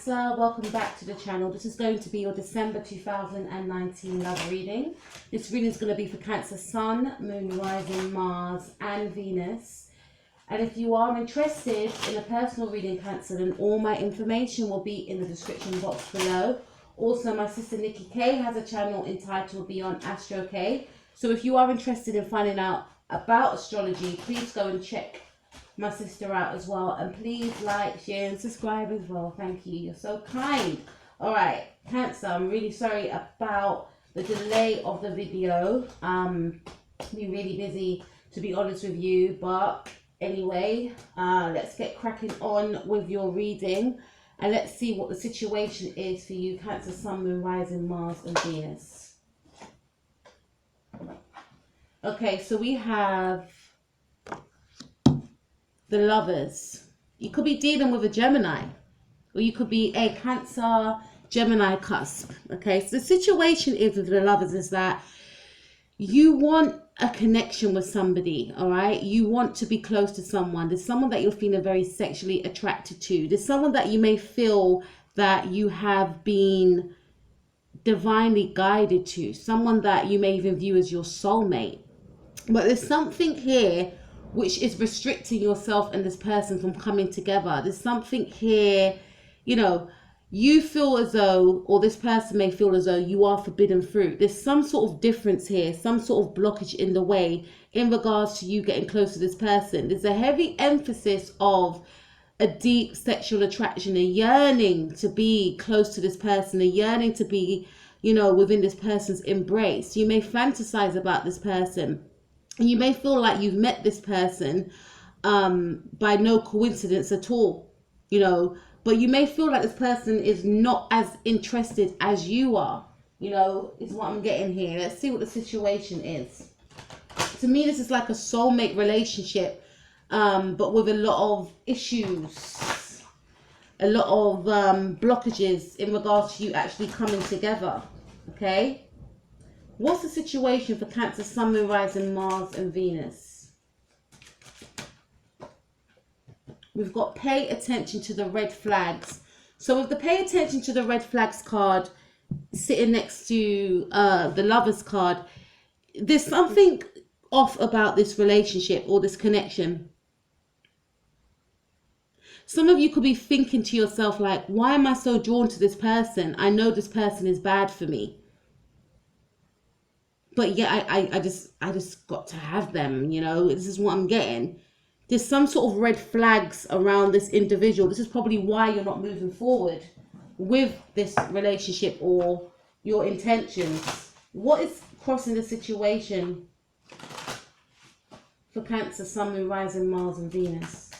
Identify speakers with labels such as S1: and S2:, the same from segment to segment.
S1: Cancer, welcome back to the channel. This is going to be your December 2019 love reading. This reading is going to be for Cancer Sun, Moon, Rising, Mars and Venus. And if you are interested in a personal reading, Cancer, then all my information will be in the description box below. Also, my sister Nikki K has a channel entitled Beyond Astro K. So if you are interested in finding out about astrology, please go and check my sister out as well, and please like, share and subscribe as well. Thank you, you're so kind. All right, Cancer, I'm really sorry about the delay of the video. Been really busy, to be honest with you, but anyway, let's get cracking on with your reading and let's see what the situation is for you, Cancer, Sun, Moon, Rising, Mars and Venus. Okay, so we have the Lovers. You could be dealing with a Gemini, or you could be a Cancer Gemini cusp. Okay, so the situation is with the Lovers is that you want a connection with somebody. All right, you want to be close to someone. There's someone that you're feeling very sexually attracted to. There's someone that you may feel that you have been divinely guided to, someone that you may even view as your soulmate. But there's something here which is restricting yourself and this person from coming together. There's something here, you know, you feel as though, or this person may feel as though you are forbidden fruit. There's some sort of difference here, some sort of blockage in the way in regards to you getting close to this person. There's a heavy emphasis of a deep sexual attraction, a yearning to be close to this person, a yearning to be, you know, within this person's embrace. You may fantasize about this person. You may feel like you've met this person by no coincidence at all, you know, but you may feel like this person is not as interested as you are, you know, is what I'm getting here. Let's see what the situation is. To me, this is like a soulmate relationship, but with a lot of issues, a lot of blockages in regards to you actually coming together, okay? What's the situation for Cancer, Sun, Moon, Rising, Mars and Venus? We've got pay attention to the red flags. So with the pay attention to the red flags card sitting next to the Lovers card, there's something off about this relationship or this connection. Some of you could be thinking to yourself like, why am I so drawn to this person? I know this person is bad for me. But yeah, I just got to have them, you know, this is what I'm getting. There's some sort of red flags around this individual. This is probably why you're not moving forward with this relationship or your intentions. What is crossing the situation for Cancer, Sun, Moon, Rising, Mars and Venus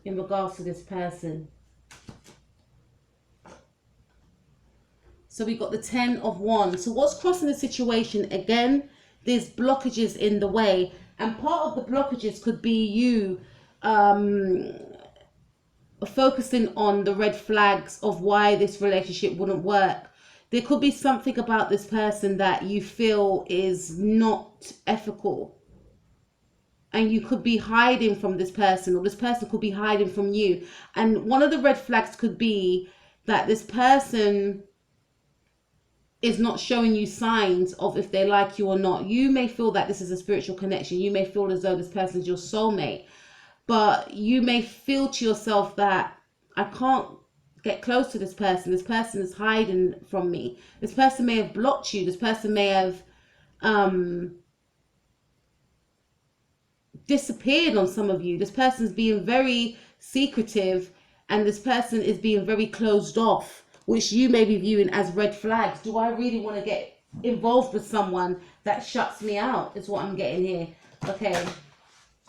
S1: in regards to this person? So we got the 10 of Wands. So what's crossing the situation? Again, there's blockages in the way. And part of the blockages could be you focusing on the red flags of why this relationship wouldn't work. There could be something about this person that you feel is not ethical. And you could be hiding from this person, or this person could be hiding from you. And one of the red flags could be that this person is not showing you signs of if they like you or not. You may feel that this is a spiritual connection. You may feel as though this person is your soulmate. But you may feel to yourself that I can't get close to this person. This person is hiding from me. This person may have blocked you. This person may have disappeared on some of you. This person is being very secretive and this person is being very closed off, which you may be viewing as red flags. Do I really want to get involved with someone that shuts me out, is what I'm getting here. Okay,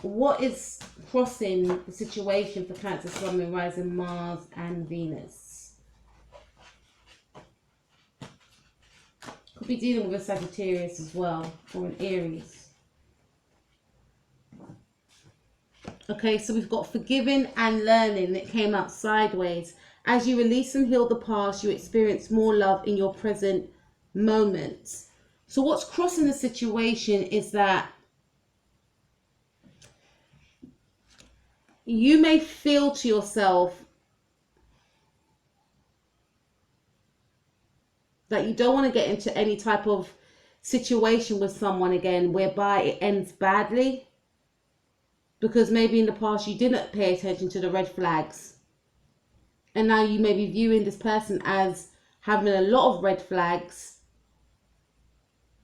S1: what is crossing the situation for Cancer, Sun, Moon, Rising, Mars and Venus? Could be dealing with a Sagittarius as well, or an Aries. Okay, so we've got forgiving and learning. It came out sideways. As you release and heal the past, you experience more love in your present moments. So what's crossing the situation is that you may feel to yourself That you don't want to get into any type of situation with someone again whereby it ends badly, because maybe in the past you didn't pay attention to the red flags, and now you may be viewing this person as having a lot of red flags,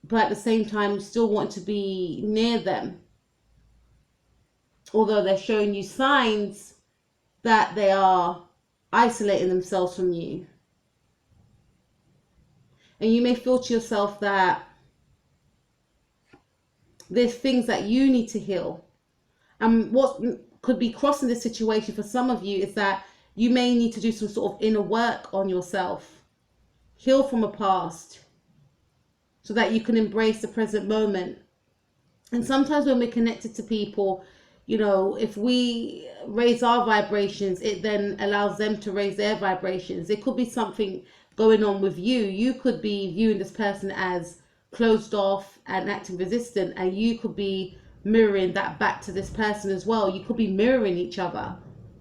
S1: but at the same time you still want to be near them, although they're showing you signs that they are isolating themselves from you. And you may feel to yourself that there's things that you need to heal. And what could be crossing this situation for some of you is that you may need to do some sort of inner work on yourself, heal from a past, so that you can embrace the present moment. And sometimes when we're connected to people, you know, if we raise our vibrations, it then allows them to raise their vibrations. It could be something going on with you. You could be viewing this person as closed off and acting resistant, and you could be mirroring that back to this person as well. You could be mirroring each other.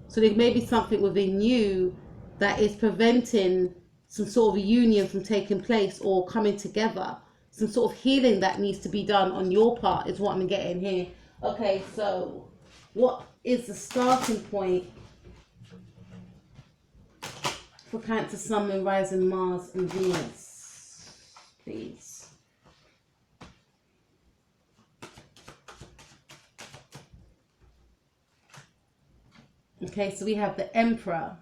S1: So there may be something within you that is preventing some sort of a union from taking place or coming together. Some sort of healing that needs to be done on your part is what I'm getting here. Okay, so what is the starting point for Cancer, Sun, Moon, Rising, Mars and Venus, please? Okay, so we have the Emperor.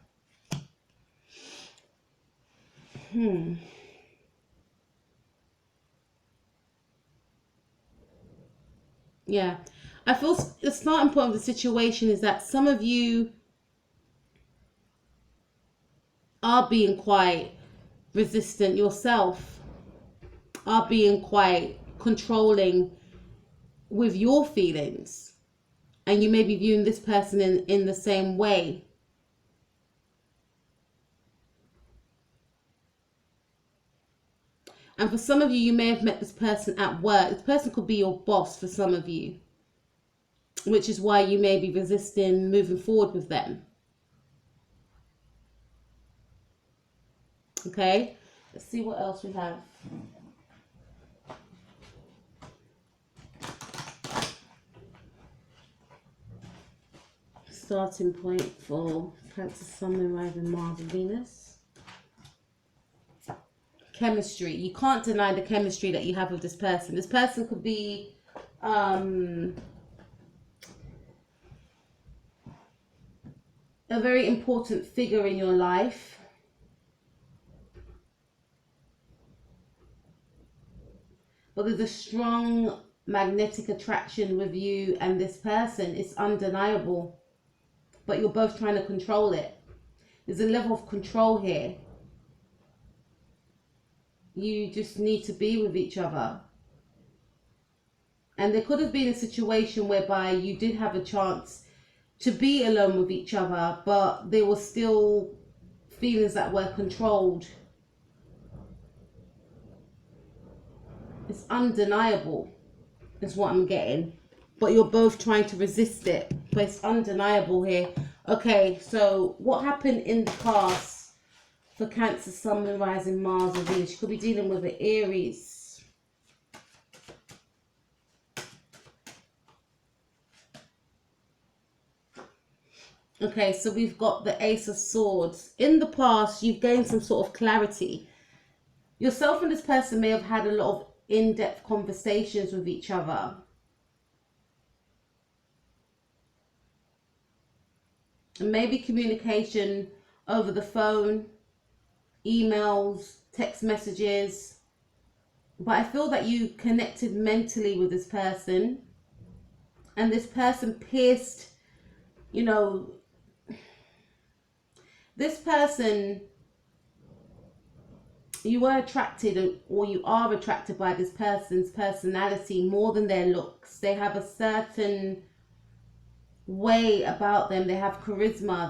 S1: Yeah, I feel the starting point of the situation is that some of you are being quite resistant yourself, are being quite controlling with your feelings, and you may be viewing this person in the same way. And for some of you, you may have met this person at work. This person could be your boss for some of you, which is why you may be resisting moving forward with them. Okay, let's see what else we have. Starting point for Cancer, Sun, Moon, Rising, Mars and Venus. Chemistry. You can't deny the chemistry that you have with this person. This person could be a very important figure in your life. But there's a strong magnetic attraction with you and this person. It's undeniable. But you're both trying to control it. There's a level of control here. You just need to be with each other. And there could have been a situation whereby you did have a chance to be alone with each other, but there were still feelings that were controlled. It's undeniable, is what I'm getting. But you're both trying to resist it. But it's undeniable here. Okay, so what happened in the past for Cancer, Sun, Moon, Rising, Mars and Venus? You could be dealing with an Aries. Okay, so we've got the Ace of Swords. In the past, you've gained some sort of clarity. Yourself and this person may have had a lot of in-depth conversations with each other. And maybe communication over the phone, emails, text messages. But I feel that you connected mentally with this person. And this person pierced, you know, this person, you were attracted, or you are attracted by this person's personality more than their looks. They have a certain way about them. They have charisma.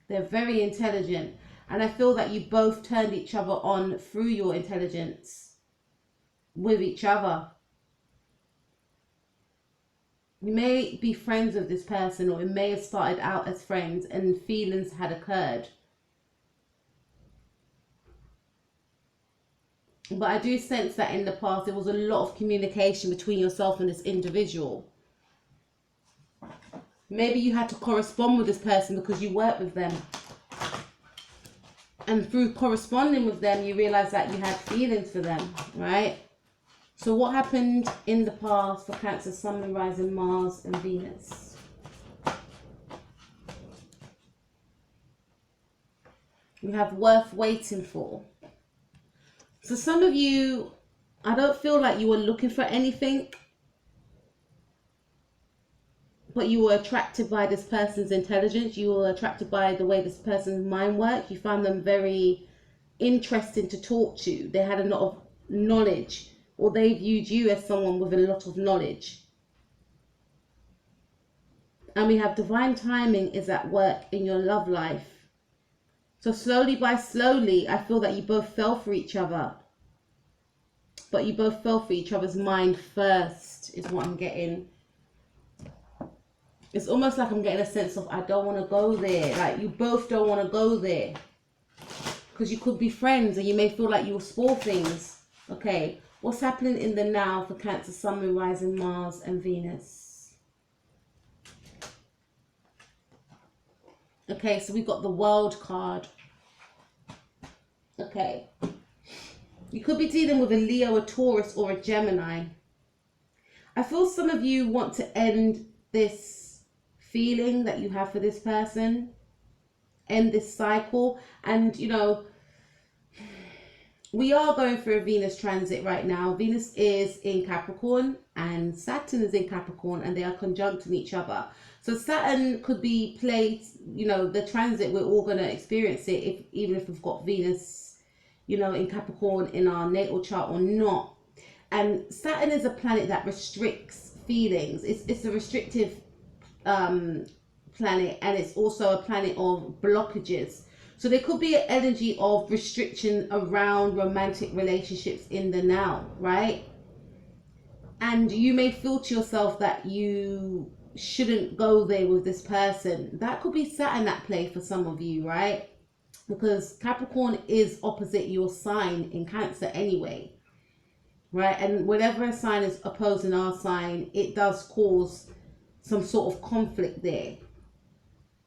S1: They're very intelligent. And I feel that you both turned each other on through your intelligence with each other. You may be friends with this person, or it may have started out as friends and feelings had occurred. But I do sense that in the past there was a lot of communication between yourself and this individual. Maybe you had to correspond with this person because you worked with them. And through corresponding with them, you realize that you had feelings for them, right? So what happened in the past for Cancer, Sun, Moon, Rising, Mars, and Venus? We have worth waiting for. So some of you, I don't feel like you were looking for anything, but you were attracted by this person's intelligence. You were attracted by the way this person's mind worked. You found them very interesting to talk to. They had a lot of knowledge, or they viewed you as someone with a lot of knowledge. And we have divine timing is at work in your love life. So slowly by slowly, I feel that you both fell for each other. But you both fell for each other's mind first, is what I'm getting. It's almost like I'm getting a sense of, I don't want to go there. Like, you both don't want to go there. Because you could be friends and you may feel like you will spoil things. Okay, what's happening in the now for Cancer, Sun, Moon, Rising, Mars, and Venus? Okay, so we've got the World card. Okay. You could be dealing with a Leo, a Taurus, or a Gemini. I feel some of you want to end this feeling that you have for this person. End this cycle. And, you know, we are going through a Venus transit right now. Venus is in Capricorn and Saturn is in Capricorn, and they are conjuncting each other. So Saturn could be played, you know, the transit, we're all going to experience it, even if we've got Venus, you know, in Capricorn in our natal chart or not. And Saturn is a planet that restricts feelings. It's a restrictive planet, and it's also a planet of blockages. So there could be an energy of restriction around romantic relationships in the now, right? And you may feel to yourself that you shouldn't go there with this person. That could be Saturn at play for some of you, right? Because Capricorn is opposite your sign in Cancer anyway, right? And whenever a sign is opposing our sign, it does cause some sort of conflict there.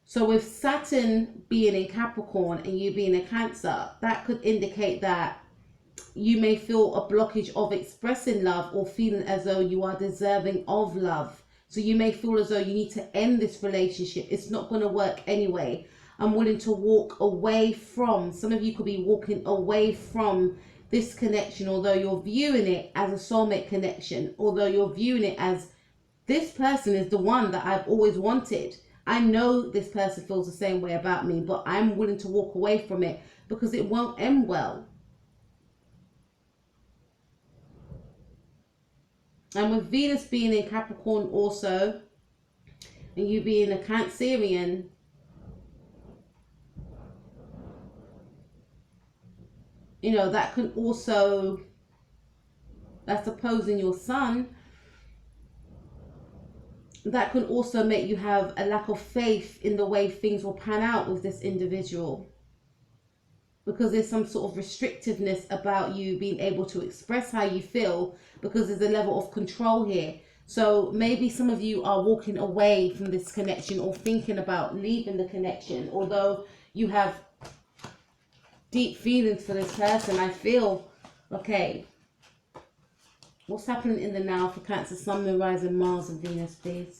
S1: So with Saturn being in Capricorn and you being a Cancer, that could indicate that you may feel a blockage of expressing love or feeling as though you are deserving of love. So you may feel as though you need to end this relationship. It's not going to work anyway. I'm willing to walk away from. Some of you could be walking away from this connection, although you're viewing it as a soulmate connection, although you're viewing it as this person is the one that I've always wanted. I know this person feels the same way about me, but I'm willing to walk away from it because it won't end well. And with Venus being in Capricorn also, and you being a Cancerian, you know, that can also, that's opposing your sun. That can also make you have a lack of faith in the way things will pan out with this individual. Because there's some sort of restrictiveness about you being able to express how you feel, because there's a level of control here. So maybe some of you are walking away from this connection or thinking about leaving the connection, although you have deep feelings for this person. I feel, okay, what's happening in the now for Cancer, Sun, Moon, Rising, Mars, and Venus, please?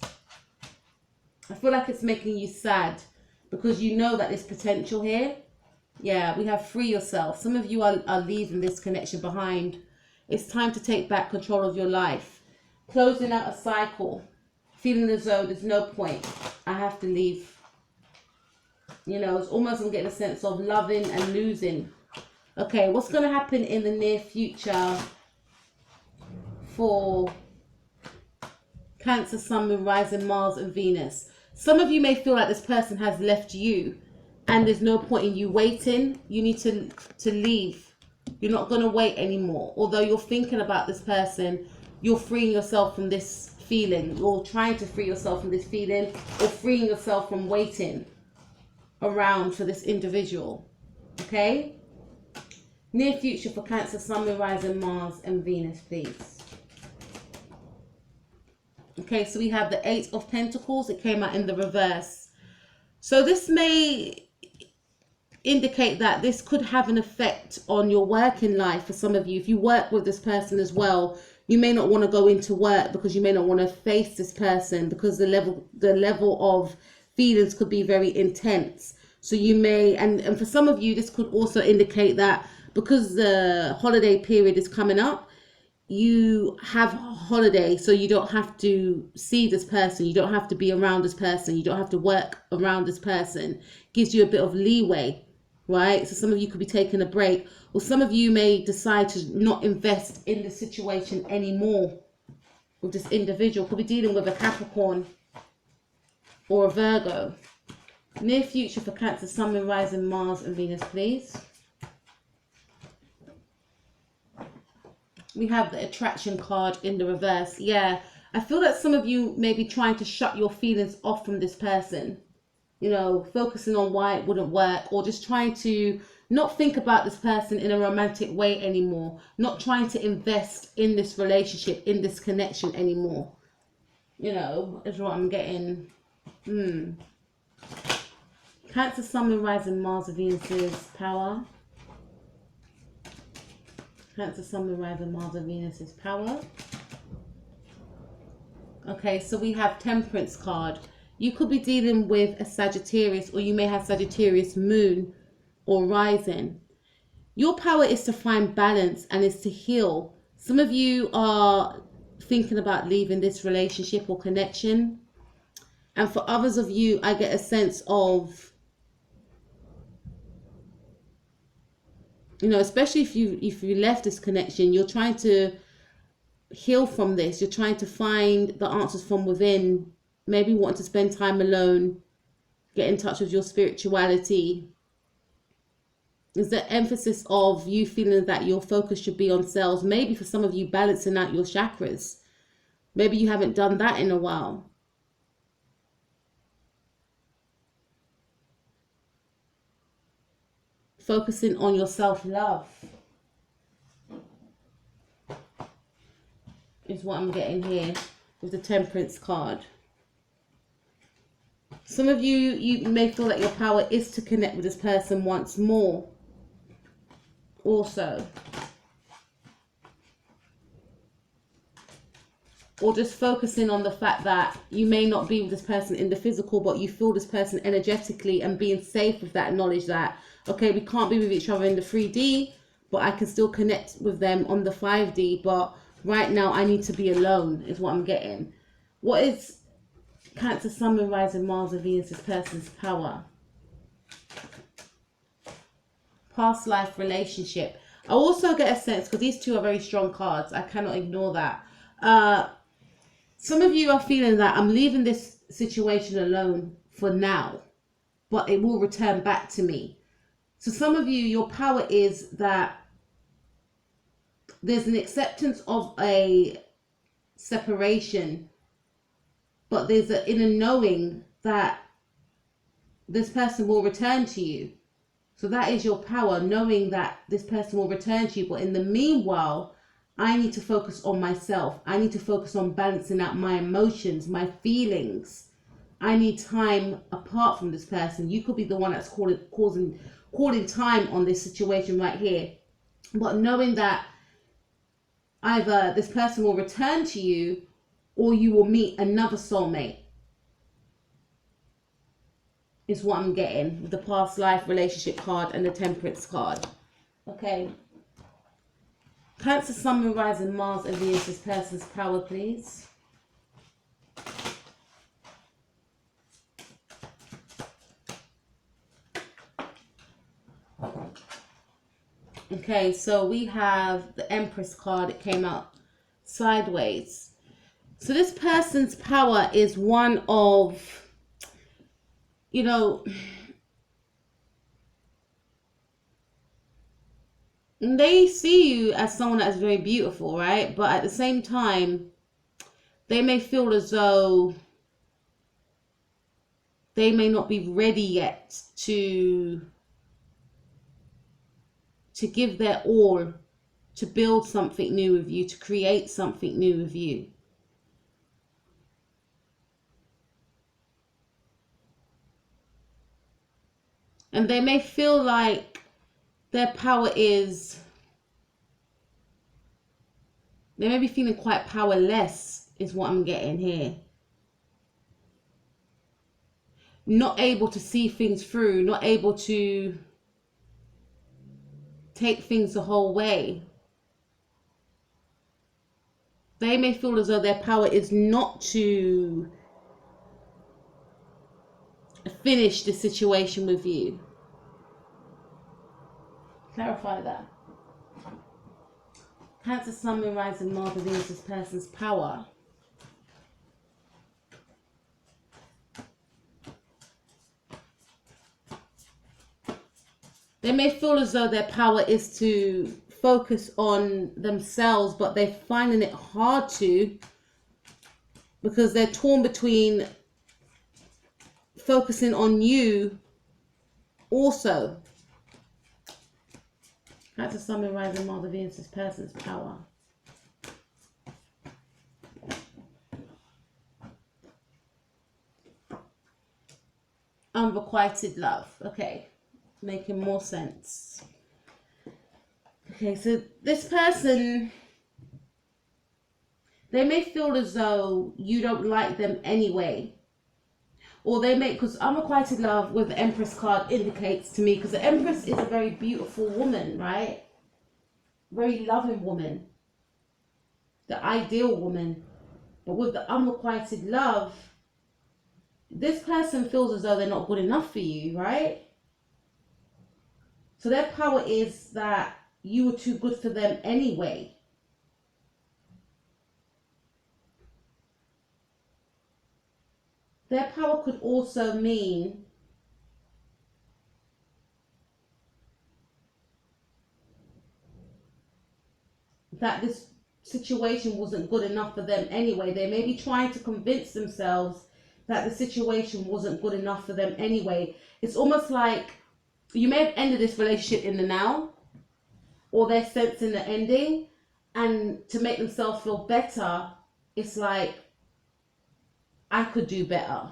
S1: I feel like it's making you sad because you know that there's potential here. Yeah, we have free yourself. Some of you are leaving this connection behind. It's time to take back control of your life. Closing out a cycle. Feeling as though there's no point. I have to leave. You know, it's almost I'm getting a sense of loving and losing. Okay, what's going to happen in the near future for Cancer, Sun, Moon, Rising, Mars, and Venus? Some of you may feel like this person has left you and there's no point in you waiting. You need to leave. You're not going to wait anymore. Although you're thinking about this person, you're freeing yourself from this feeling. You're trying to free yourself from this feeling, or freeing yourself from waiting around for this individual. Okay? Near future for Cancer, Sun, Moon, Rising, Mars and Venus, please. Okay, so we have the Eight of Pentacles. It came out in the reverse. So this may indicate that this could have an effect on your working life for some of you. If you work with this person as well, you may not want to go into work because you may not want to face this person, because the level of feelings could be very intense. So you may, and for some of you, this could also indicate that because the holiday period is coming up, you have a holiday, so you don't have to see this person, you don't have to be around this person, you don't have to work around this person. Gives you a bit of leeway, right? So some of you could be taking a break, or some of you may decide to not invest in the situation anymore with this individual. Could be dealing with a Capricorn or a Virgo. Near future for Cancer, Sun, Moon, Rising, Mars and Venus, please. We have the attraction card in the reverse. Yeah, I feel that some of you may be trying to shut your feelings off from this person. You know, focusing on why it wouldn't work, or just trying to not think about this person in a romantic way anymore. Not trying to invest in this relationship, in this connection anymore. You know, is what I'm getting. Cancer, Sun, Moon, Rising, Mars and Venus's power. Cancer, Sun, Moon, Rising, Mars and Venus's power. Okay, so we have Temperance card. You could be dealing with a Sagittarius, or you may have Sagittarius moon or rising. Your power is to find balance and is to heal. Some of you are thinking about leaving this relationship or connection. And for others of you, I get a sense of, you know, especially if you left this connection, you're trying to heal from this. You're trying to find the answers from within. Maybe wanting to spend time alone, get in touch with your spirituality. Is the emphasis of you feeling that your focus should be on selves. Maybe for some of you, balancing out your chakras. Maybe you haven't done that in a while. Focusing on your self-love is what I'm getting here with the Temperance card. Some of you may feel that your power is to connect with this person once more. Also. Or just focusing on the fact that you may not be with this person in the physical, but you feel this person energetically, and being safe with that knowledge that, okay, we can't be with each other in the 3D, but I can still connect with them on the 5D. But right now I need to be alone is what I'm getting. What is Cancer, Sun, Moon, Rising, Mars and Venus' person's power? Past life relationship. I also get a sense, because these two are very strong cards, I cannot ignore that. Some of you are feeling that I'm leaving this situation alone for now, but it will return back to me. So some of you, your power is that there's an acceptance of a separation, but there's an inner knowing that this person will return to you. So that is your power, knowing that this person will return to you. But in the meanwhile, I need to focus on myself. I need to focus on balancing out my emotions, my feelings. I need time apart from this person. You could be the one that's calling time on this situation right here. But knowing that either this person will return to you, or you will meet another soulmate, is what I'm getting with the past life relationship card and the Temperance card. Okay. Cancer, Sun, Moon, Rising, Mars and Venus' person's power, please. Okay, so we have the Empress card. It came out sideways. So this person's power is one of, you know, they see you as someone that's very beautiful, right? But at the same time, they may feel as though they may not be ready yet to to give their all, to build something new with you, to create something new with you. And they may feel like their power is, they may be feeling quite powerless, is what I'm getting here. Not able to see things through, not able to take things the whole way. They may feel as though their power is not to finish the situation with you. Clarify that. Cancer, Sun, Moon, Rising, Mars reveals this person's power. They may feel as though their power is to focus on themselves, but they're finding it hard to, because they're torn between focusing on you also. Cancer, Sun, Moon, Rising, Mars reveals this person's power. Unrequited love. Okay. Making more sense. Okay, so this person, they may feel as though you don't like them anyway. Or they may, because unrequited love with the Empress card indicates to me, because the Empress is a very beautiful woman, right? Very loving woman. The ideal woman. But with the unrequited love, this person feels as though they're not good enough for you, right? So their power is that you were too good for them anyway. Their power could also mean that this situation wasn't good enough for them anyway. They may be trying to convince themselves that the situation wasn't good enough for them anyway. It's almost like you may have ended this relationship in the now, or they're sensing the ending, and to make themselves feel better, it's like, I could do better,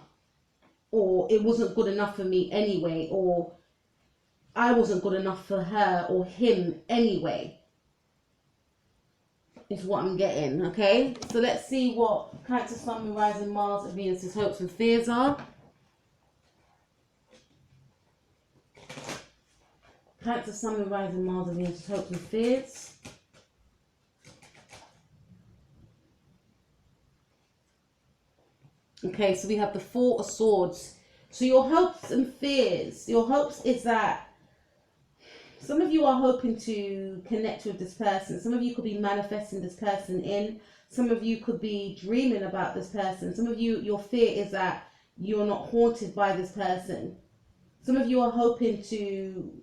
S1: or it wasn't good enough for me anyway, or I wasn't good enough for her or him anyway, is what I'm getting. Okay, so let's see what Cancer, Sun, Moon, Rising, Mars and Venus's hopes and fears are. Cancer, Sun, Moon, Rising, Mars and Venus's hopes and fears. Okay, so we have the Four of Swords. So your hopes and fears, your hopes is that some of you are hoping to connect with this person. Some of you could be manifesting this person in. Some of you could be dreaming about this person. Some of you, your fear is that you're not haunted by this person. Some of you are hoping to,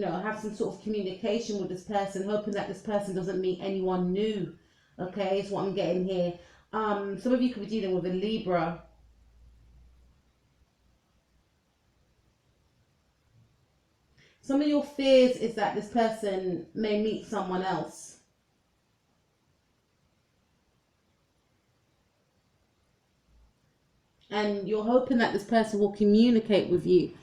S1: have some sort of communication with this person, hoping that this person doesn't meet anyone new. Okay, is what I'm getting here. Some of you could be dealing with a Libra. Some of your fears is that this person may meet someone else. And you're hoping that this person will communicate with you.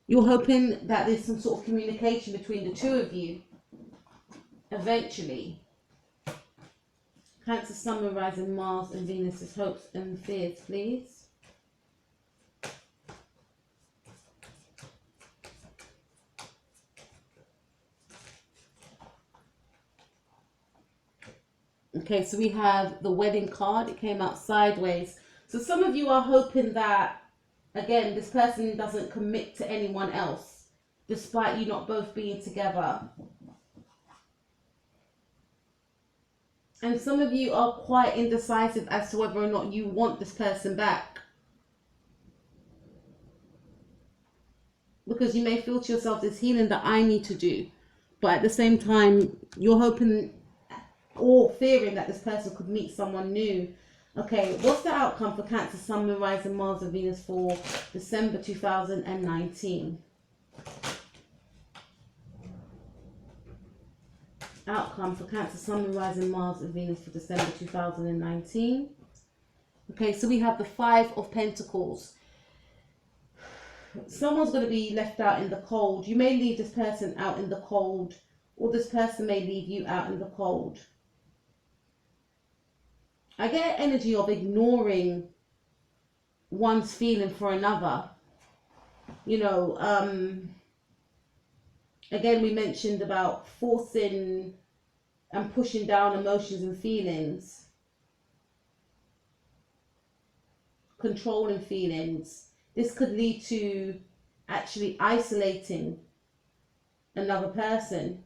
S1: You're hoping that there's some sort of communication between the two of you eventually. Cancer, Sun, Moon, Rising, Mars and Venus's hopes and fears, please. Okay, so we have the wedding card. It came out sideways. So some of you are hoping that, again, this person doesn't commit to anyone else, despite you not both being together. And some of you are quite indecisive as to whether or not you want this person back. Because you may feel to yourself, there's healing that I need to do. But at the same time, you're hoping or fearing that this person could meet someone new. Okay, what's the outcome for Cancer, Sun, Moon, Rising, Mars and Venus for December 2019? Outcome for Cancer, Sun, Moon, Rising, Mars and Venus for December 2019. Okay, so we have the Five of Pentacles. Someone's going to be left out in the cold. You may leave this person out in the cold, or this person may leave you out in the cold. I get energy of ignoring one's feeling for another. You know, again, we mentioned about forcing and pushing down emotions and feelings, controlling feelings. This could lead to actually isolating another person,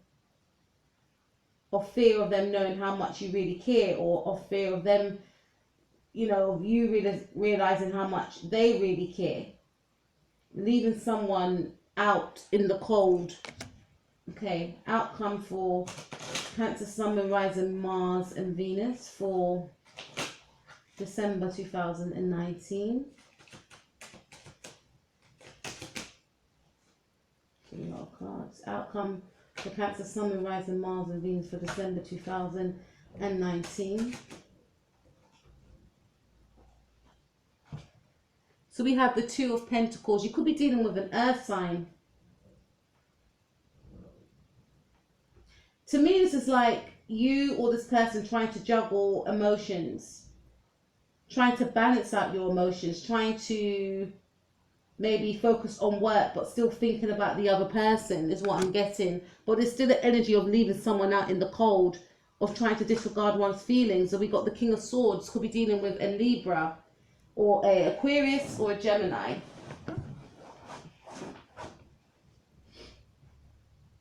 S1: or fear of them knowing how much you really care, or of fear of them, you know, you really realizing how much they really care. Leaving someone out in the cold. Okay, outcome for Cancer, Sun, Moon, Rising, Mars and Venus for December 2019. Three more cards. Outcome for Cancer, Sun, Moon, Rising, Mars and Venus for December 2019. So we have the Two of Pentacles. You could be dealing with an earth sign. To me, this is like you or this person trying to juggle emotions, trying to balance out your emotions, trying to maybe focus on work but still thinking about the other person is what I'm getting. But there's still the energy of leaving someone out in the cold, of trying to disregard one's feelings. So we got the King of Swords, could be dealing with a Libra or a Aquarius or a Gemini.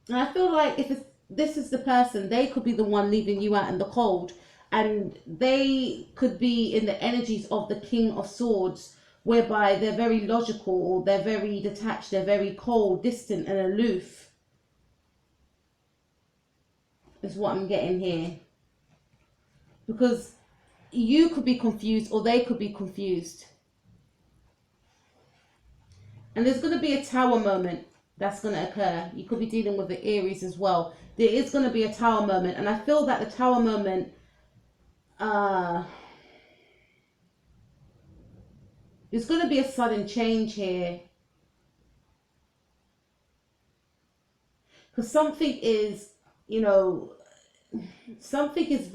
S1: And I feel like if this is the person, they could be the one leaving you out in the cold, and they could be in the energies of the King of Swords, whereby they're very logical, or they're very detached, they're very cold, distant and aloof, is what I'm getting here. Because you could be confused, or they could be confused. And there's going to be a Tower moment that's going to occur. You could be dealing with the Aries as well. There is going to be a Tower moment, and I feel that the Tower moment there's going to be a sudden change here, because something is, you know, something could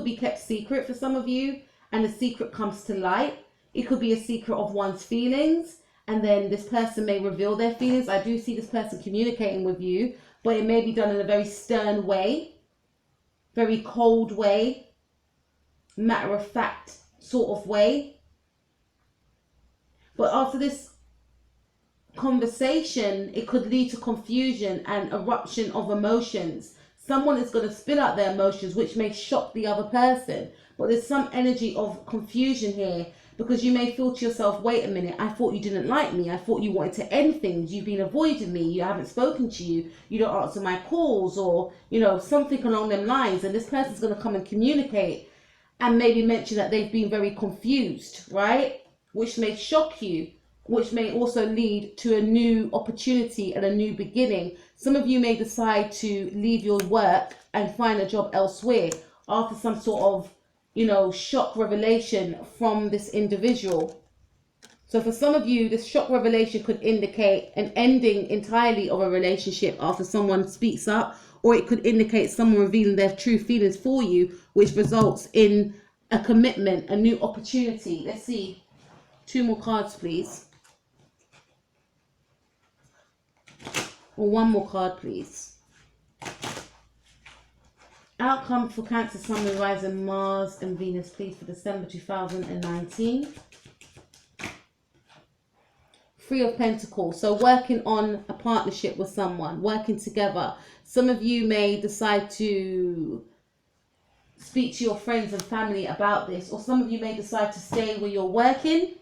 S1: be kept secret for some of you, and the secret comes to light. It could be a secret of one's feelings, and then this person may reveal their feelings. I do see this person communicating with you, but it may be done in a very stern way, very cold way, matter of fact sort of way. But after this conversation, it could lead to confusion and eruption of emotions. Someone is going to spill out their emotions, which may shock the other person. But there's some energy of confusion here, because you may feel to yourself, wait a minute, I thought you didn't like me. I thought you wanted to end things. You've been avoiding me. You haven't spoken to you. You don't answer my calls, or, you know, something along them lines. And this person's going to come and communicate and maybe mention that they've been very confused, right? Which may shock you, which may also lead to a new opportunity and a new beginning. Some of you may decide to leave your work and find a job elsewhere after some sort of, you know, shock revelation from this individual. So for some of you, this shock revelation could indicate an ending entirely of a relationship after someone speaks up, or it could indicate someone revealing their true feelings for you, which results in a commitment, a new opportunity. Let's see. 2 more cards, please. Or 1 more card, please. Outcome for Cancer, Sun, Moon, Rising, Mars and Venus, please, for December 2019. 3 of Pentacles. So working on a partnership with someone, working together. Some of you may decide to speak to your friends and family about this, or some of you may decide to stay where you're working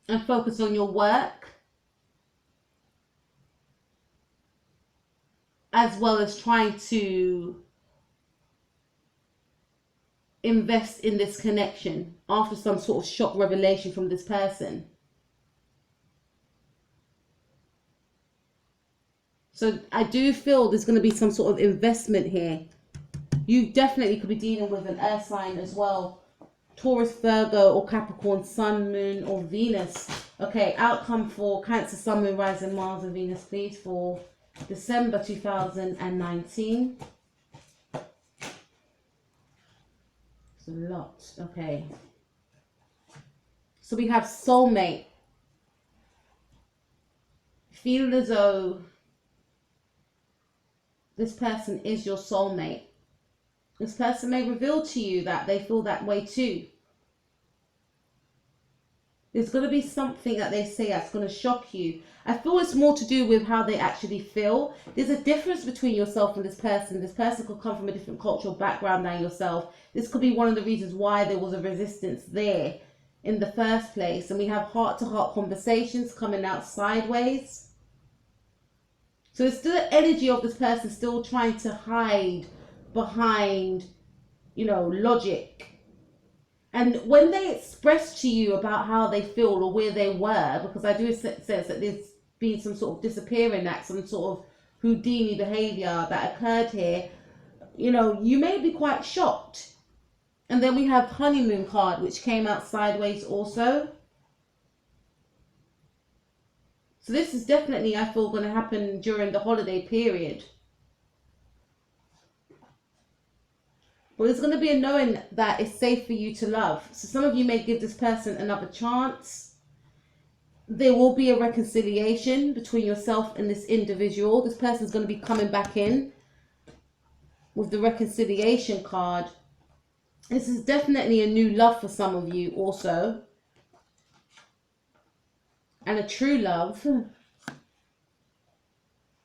S1: and focus on your work, as well as trying to invest in this connection after some sort of shock revelation from this person. So I do feel there's going to be some sort of investment here. You definitely could be dealing with an earth sign as well. Taurus, Virgo, or Capricorn, Sun, Moon, or Venus. Okay, outcome for Cancer, Sun, Moon, Rising, Mars, and Venus, please, for December 2019. It's a lot. Okay. So we have soulmate. Feel as though this person is your soulmate. This person may reveal to you that they feel that way too. There's going to be something that they say that's going to shock you. I feel it's more to do with how they actually feel. There's a difference between yourself and this person. This person could come from a different cultural background than yourself. This could be one of the reasons why there was a resistance there in the first place. And we have heart-to-heart conversations coming out sideways. So it's still the energy of this person still trying to hide behind, you know, logic. And when they express to you about how they feel or where they were, because I do sense that there's been some sort of disappearing act, some sort of Houdini behavior that occurred here, you know, you may be quite shocked. And then we have honeymoon card, which came out sideways also. So this is definitely, I feel, going to happen during the holiday period. Well, there's going to be a knowing that it's safe for you to love. So some of you may give this person another chance. There will be a reconciliation between yourself and this individual. This person's going to be coming back in with the reconciliation card. This is definitely a new love for some of you also. And a true love.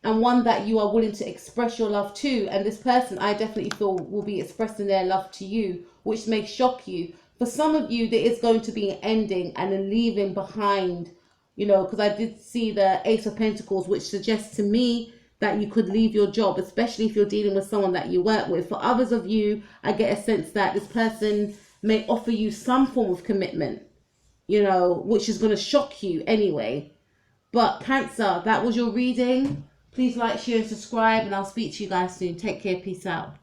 S1: And one that you are willing to express your love to. And this person, I definitely feel, will be expressing their love to you, which may shock you. For some of you, there is going to be an ending and a leaving behind, you know, because I did see the Ace of Pentacles, which suggests to me that you could leave your job, especially if you're dealing with someone that you work with. For others of you, I get a sense that this person may offer you some form of commitment, you know, which is going to shock you anyway. But Cancer, that was your reading. Please like, share, and subscribe, and I'll speak to you guys soon. Take care. Peace out.